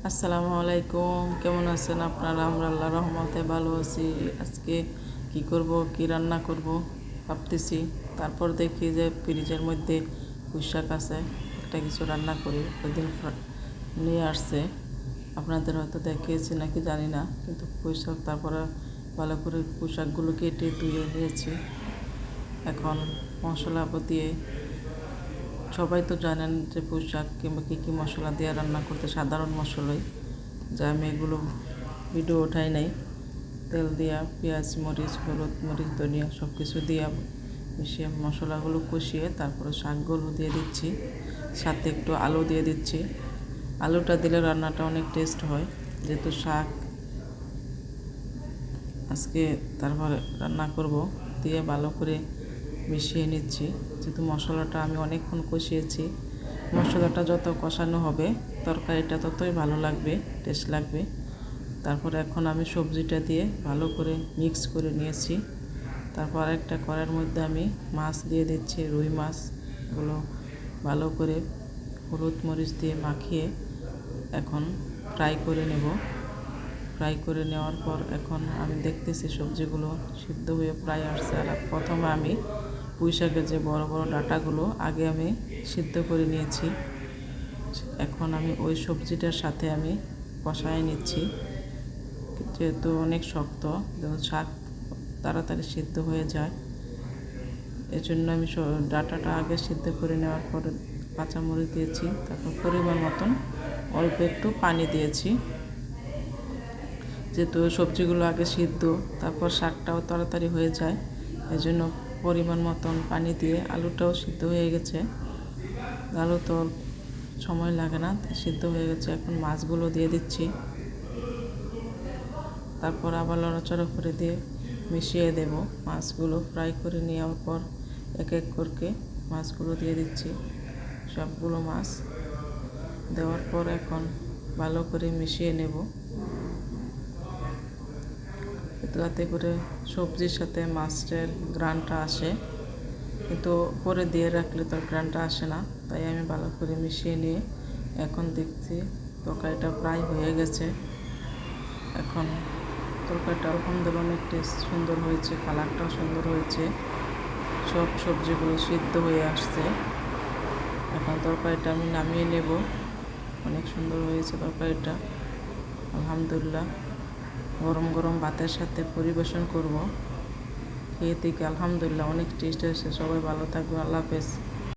আসসালামু আলাইকুম, কেমন আছেন আপনারা? আমরা আল্লাহ রহমতে ভালো আছি। আজকে কি করব, কি রান্না করব ভাবতেছি। তারপর দেখি যে ফ্রিজের মধ্যে পুঁইশাক আছে, একটা কিছু রান্না করি। ওইদিন নিয়ে আসছে, আপনাদের হয়তো দেখিয়েছি নাকি জানি না, কিন্তু পুঁইশাক তারপরে ভালো করে পুঁইশাকগুলো কেটে ধুয়ে নিয়েছি। এখন মশলা দিয়ে, সবাই তো জানেন যে পুঁইশাক কিংবা কী মশলা দিয়ে রান্না করতে, সাধারণ মশলাই, যা আমি এগুলো ভিডিও ওঠাই নাই। তেল দিয়া, পেঁয়াজ, মরিচ, হলুদ, মরিচ, ধনিয়া সব কিছু দিয়া মিশিয়ে মশলাগুলো কষিয়ে তারপরে শাকগুলো দিয়ে দিচ্ছি, সাথে একটু আলু দিয়ে দিচ্ছি। আলুটা দিলে রান্নাটা অনেক টেস্ট হয়, যেহেতু শাক আজকে তারপরে রান্না করব। দিয়ে ভালো করে মিশিয়ে নিচ্ছি, যেহেতু মশলাটা আমি অনেকক্ষণ কষিয়েছি। মশলাটা যত কষানো হবে তরকারিটা ততই ভালো লাগবে, টেস্ট লাগবে। তারপরে এখন আমি সবজিটা দিয়ে ভালো করে মিক্স করে নিয়েছি। তারপর একটা কড়াইয়ের মধ্যে আমি মাছ দিয়ে দিচ্ছি, রুই মাছগুলো ভালো করে হলুদ মরিচ দিয়ে মাখিয়ে এখন ফ্রাই করে নেব। ফ্রাই করে নেওয়ার পর এখন আমি দেখতেছি সবজিগুলো সিদ্ধ হয়ে প্রায় আসছে। আর প্রথমে আমি পুঁইশাকের যে বড় বড় ডাঁটাগুলো আগে আমি সিদ্ধ করে নিয়েছি, এখন আমি ওই সবজিটার সাথে আমি কষায় নিচ্ছি। যেহেতু অনেক শক্ত, যেন শাক তাড়াতাড়ি সিদ্ধ হয়ে যায়, এজন্য আমি ডাঁটাটা আগে সিদ্ধ করে নেওয়ার পরে কাঁচামরিচ দিয়েছি। তারপর পরিমাণ মতন অল্প একটু পানি দিয়েছি, যেহেতু সবজিগুলো আগে সিদ্ধ, তারপর শাকটাও তাড়াতাড়ি হয়ে যায়, এজন্য পরিমাণ মতন পানি দিয়ে। আলুটাও সিদ্ধ হয়ে গেছে, আলু তো সময় লাগে না, সিদ্ধ হয়ে গেছে। এখন মাছগুলো দিয়ে দিচ্ছি, তারপর আবার নড়াচড়া করে দিয়ে মিশিয়ে দেব। মাছগুলো ফ্রাই করে নেওয়ার পর এক এক করে মাছগুলো দিয়ে দিচ্ছি। সবগুলো মাছ দেওয়ার পর এখন ভালো করে মিশিয়ে নেব, যাতে করে সবজির সাথে মাছের ঘ্রাণটা আসে। কিন্তু পরে দিয়ে রাখলে তো ঘ্রাণটা আসে না, তাই আমি ভালো করে মিশিয়ে নিয়ে এখন দেখছি তরকারিটা প্রায় হয়ে গেছে। এখন তরকারিটা আলহামদুলিল্লাহ অনেক টেস্ট সুন্দর হয়েছে, কালারটাও সুন্দর হয়েছে, সব সবজিগুলো সিদ্ধ হয়ে আসছে। এখন তরকারিটা আমি নামিয়ে নেব। অনেক সুন্দর হয়েছে তরকারিটা, আলহামদুলিল্লাহ। গরম গরম ভাতের সাথে পরিবেশন করব। খেয়ে থেকে আলহামদুলিল্লাহ অনেক টেস্ট হয়েছে। সবাই ভালো থাকবে, আল্লাহ হাফেজ।